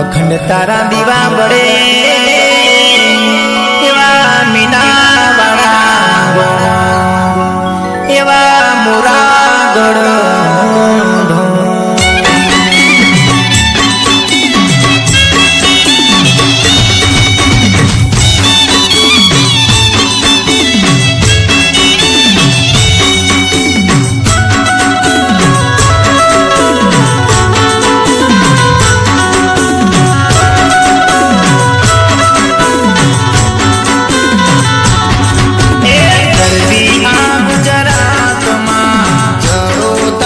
અખંડ તારા દીવા બળે એવા મીના વાળા એવા મોરાગઢ ગુજરાતમાં જડો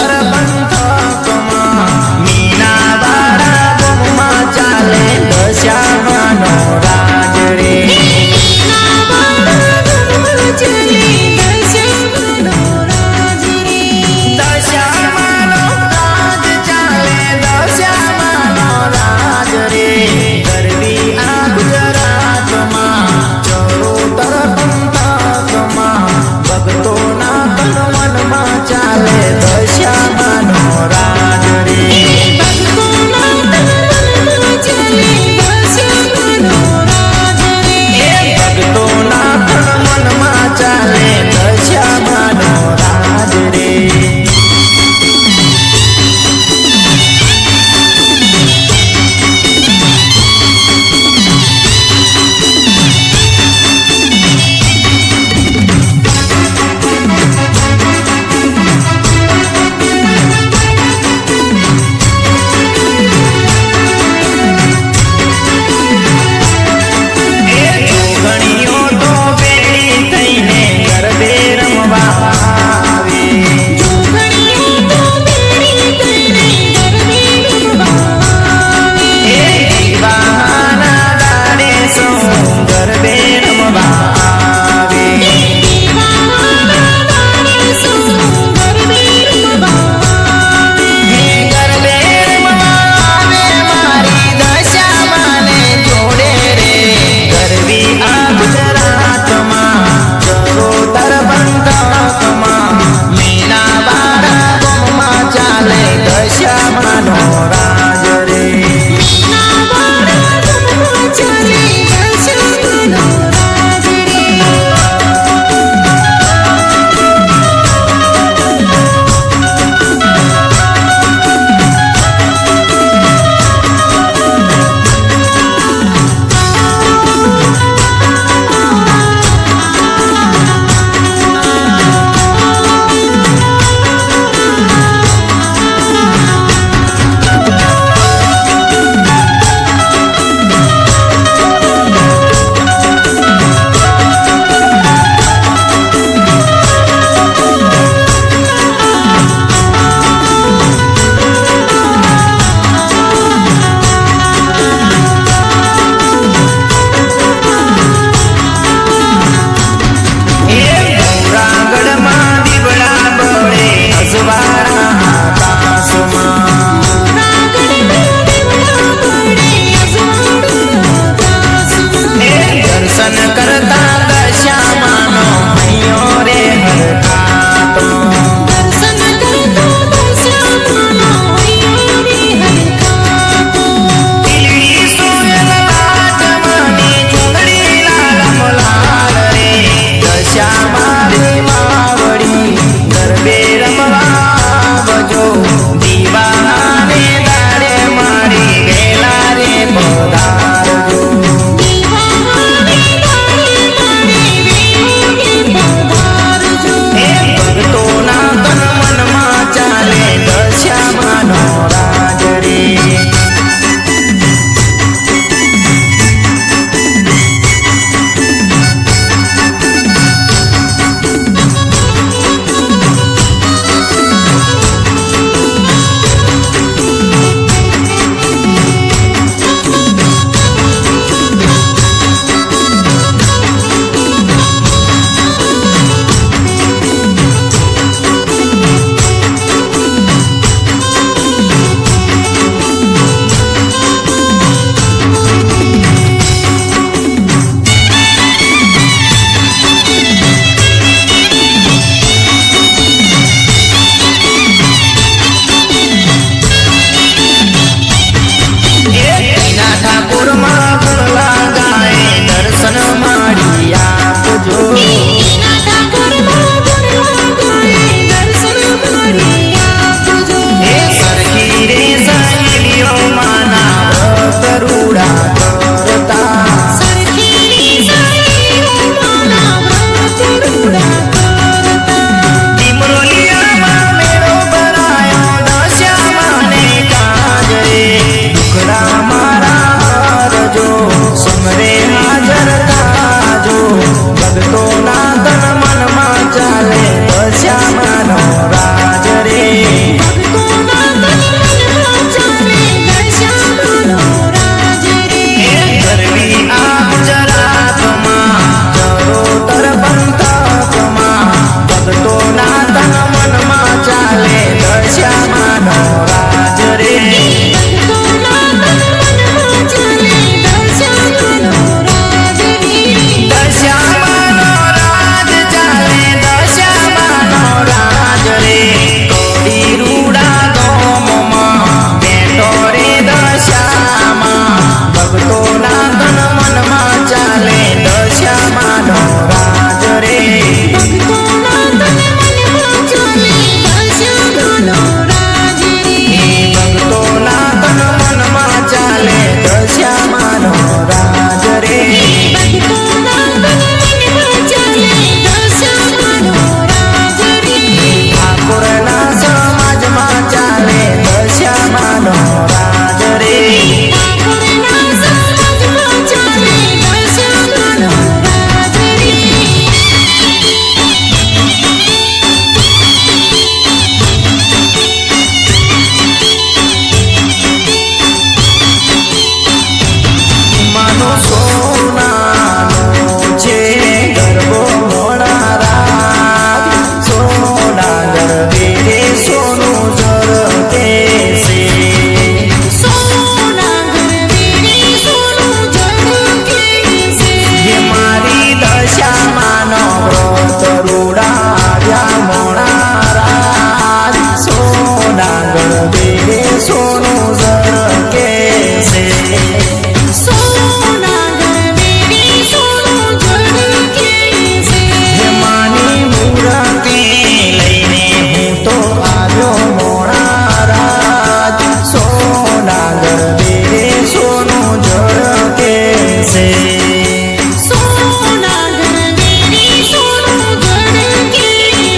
છે સોના ગણદેવી સોનું ગણકે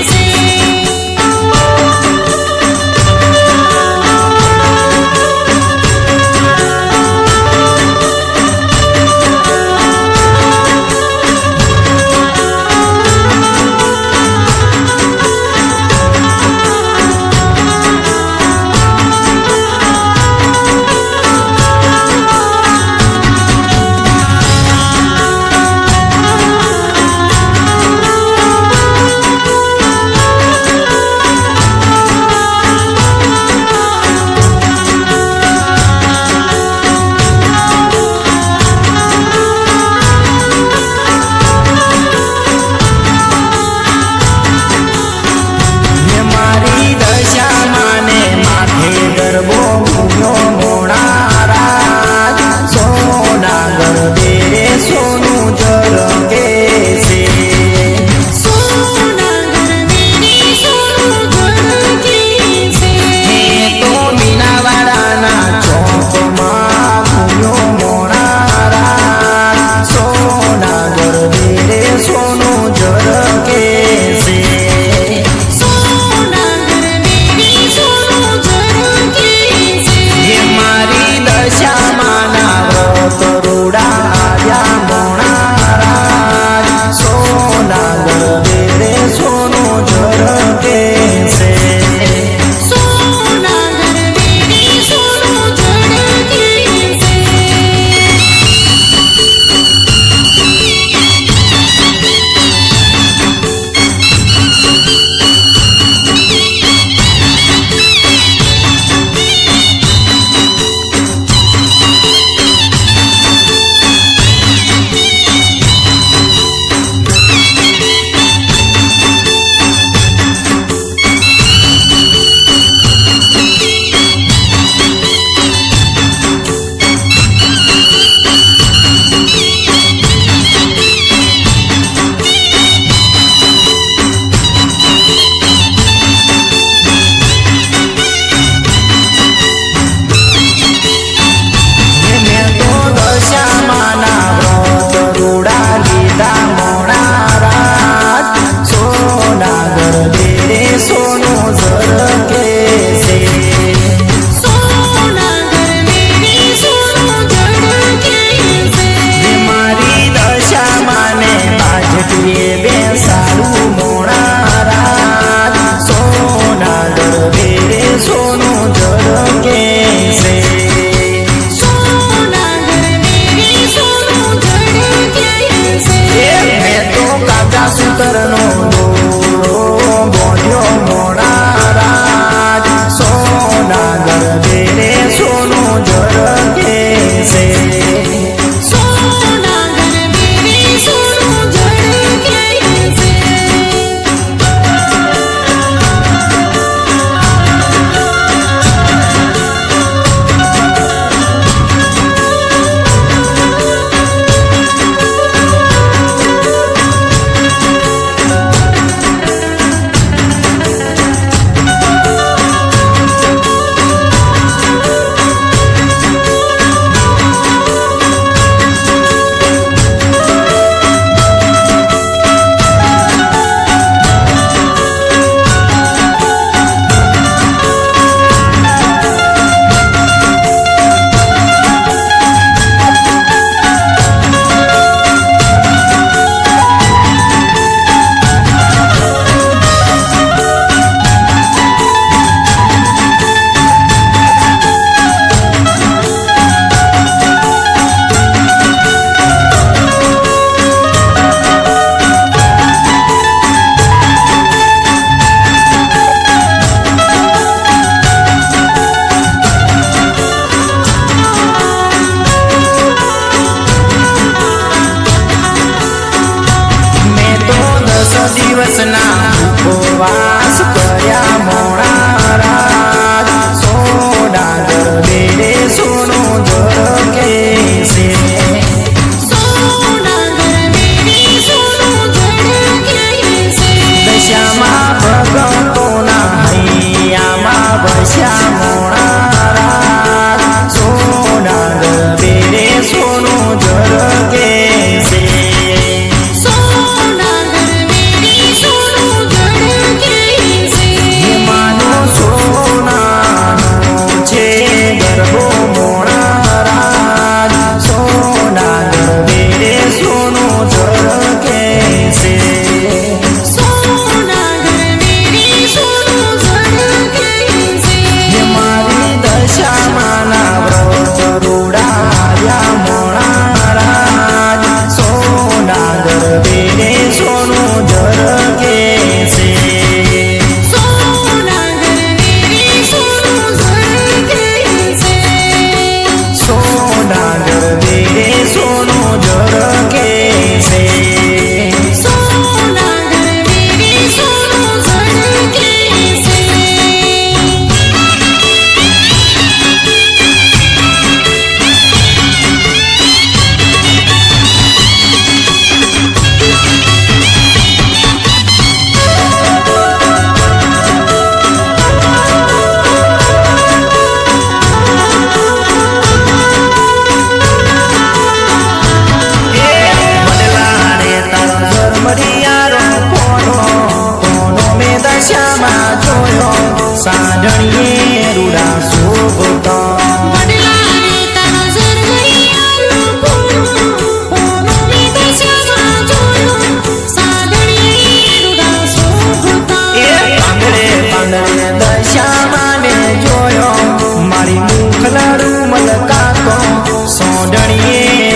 છે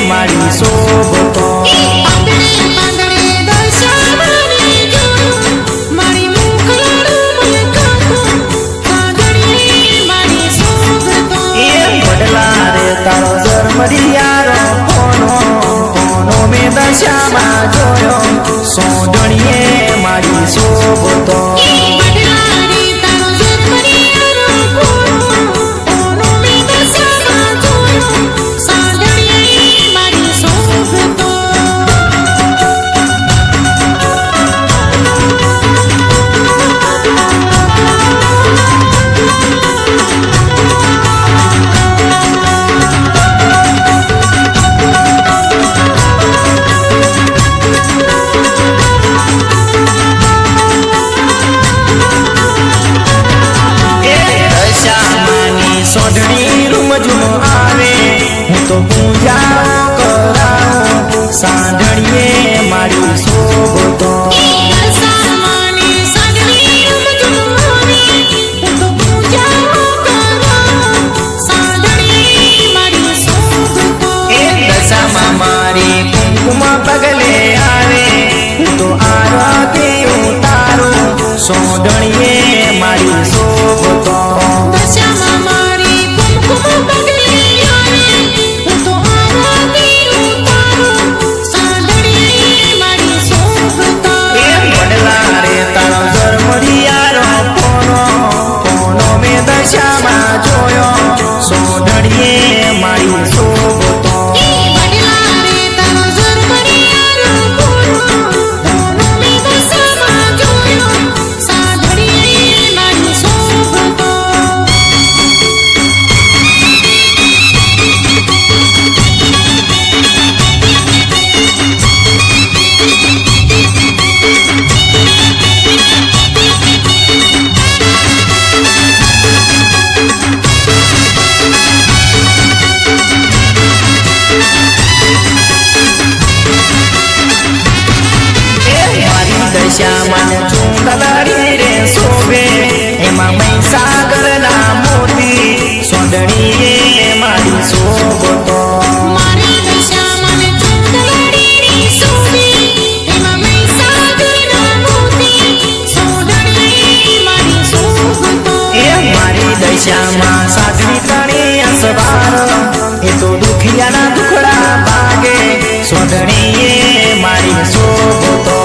મારી શોભતો પાંદડે પાંદડે દશામાને જોયું, મારી મુખડાનું મલકાતું, પાંદડીએ મારી શોભતો. એ વડલા રે તારો જરમરિયારો કોનો મેં દશામાં જોયો, સોંદણીએ મારી શોભતો વડલા રે તારો જરમરિયારો કોનો મેં દશામાં જોયો, સાંદડીએ મારી શોભતો. સોઢણી રૂમજુનો આવે, હું તો પૂજાઓ કરાવું, સાંઢણીએ મારી શોભતો દશામાને સાંદડી રમતું આવે, હું તો પૂજાઓ કરું, સાંદડીએ મારી શોભતો. એ દશામાં મારી કુંકુમ પગલે આવે, હું તો આરતી ઉતારું, સોઢણીએ મારી શોભતો દશામાં મારી કુમકુમ પગલે આવે, હું તો આરતી ઉતારું, સાંદડીએ મારી શોભતો. એ વડલા રે તારો જરમરિયારો કોનો મેં દશામાં જોયો, સોઢણીએ મારી શોભતો વડલા રે તારો જરમરિયારો કોનો મેં દશામાં જોયો, સાંદડીએ મારી શોભતો. મારી દશામાં ચુંદડી રે શોભે, એમાં મહીસાગરના મોતી, સોંદણીએ મારી શોભતો મારી દશામાં ચુંદડી રે શોભે, એમાં મહીસાગરના મોતી, સોંદણીએ મારી શોભતો. એ મારી દશામાં સાધવી તણી અસવાર, એ તો દુખિયાના દુખડા ભાગે, સોંદણીએ મારી શોભતો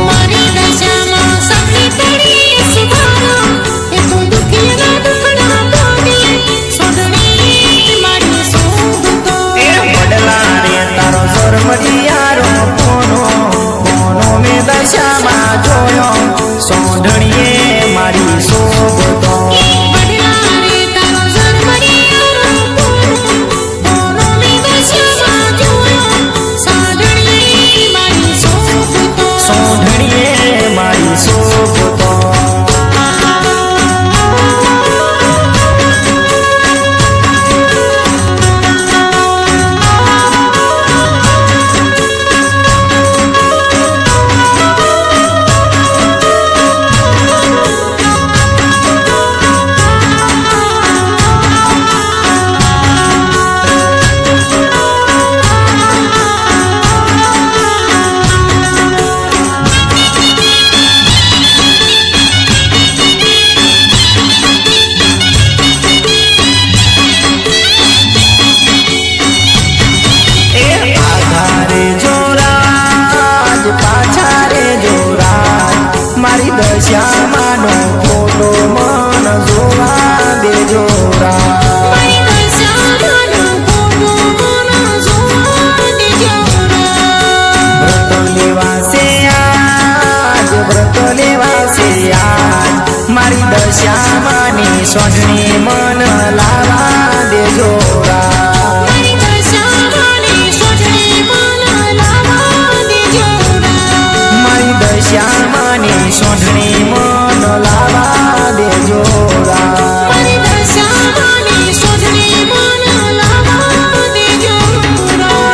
મારી દશામાં સાથી તળીએ સુધારો, એ તો દુખિયાના દુખડા ભાગે, સોંદણીએ મારી શોભતો. એ વડલા રે તારો જરમરિયારો કોનો મેં દશામાં જોયો, સોંઢણીએ મારી શોભતો વડલા રે તારો જરમરિયારો કોનો મેં દશામાં જોયો, સાંદડીએ મારી શોભતો. સોંઢણીએ મારી શોભતો મારી દશામાંનો ફોટો મન જોવા દેજો રા, મારી દશામાંનો ફોટો મને જોવા દેજો રા. વ્રત લેવાશે આજ, મારી દશામાંની સોંઢણી મન લાવા દેજો રા, મારી દશામાંની સોંઢણી મને લાવા દેજો રા. મારી દશામાંની સોંઢણી મન લાવા દેજો રા. મારી દશામાંની સોંઢણી મને લાવા દેજો રા.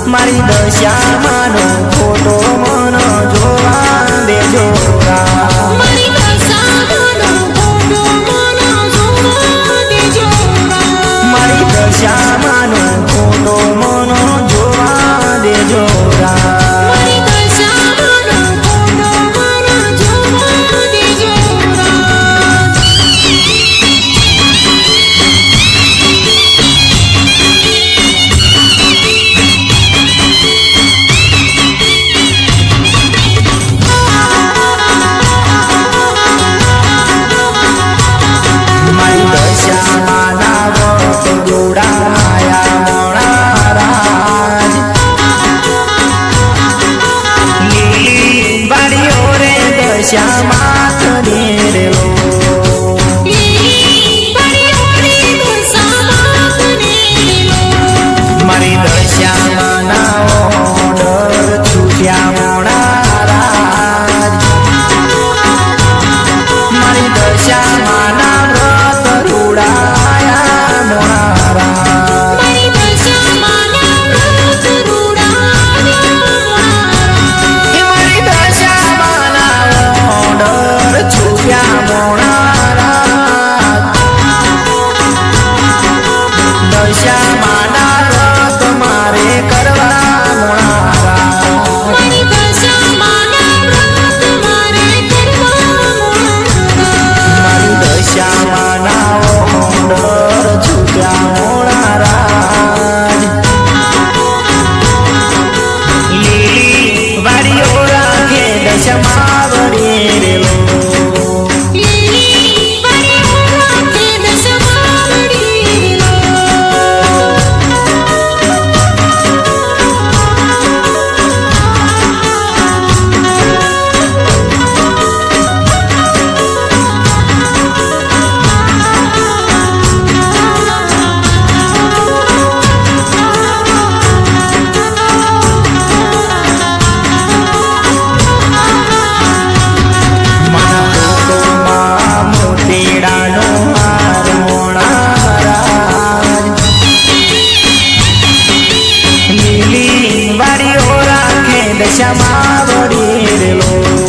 મારી દશામાનો ફોટો મન જોવા દેજો રા મારી દશામાનો ફોટો મને જોવા દેજો રા મારી દશામાનો ફોટો મન જોવા દેજો રા મારી દશામાનો ફોટો મને જોવા દેજો રા મારી દશામાના વખત જોડાયા મોણા રાજ લીલી વાડીઓ રે દશામાં કનેરેલો લીલી પડીઓની દશામાં કનેલો મારી દશામાના ઓર્ડર છૂટ્યા મોણા રાજ મારી દશામાના વ્રત રૂડાયા મોણા રાજ મારી દશામાના વ્રત રૂડાવ્યા એ મારી દશામાના ઓર્ડર છૂટ્યા મોણા રાજ દશામાના વ્રત મારે કરવા મોણા રાજ મારી દશામાના વ્રત મારે કરવા મારી દશામાના ઓર્ડર છૂટ્યા મોણા રાજ લીલી વાડીઓ રાખે દશમા વડેરેલો લીલી પડીઓ રાખે દશામાં વડીલો મારા ફોટોમાં મોતીડાનો હાર મોણા રાજ લીલી વાડીઓ રાખે દશામાં વડેરેલો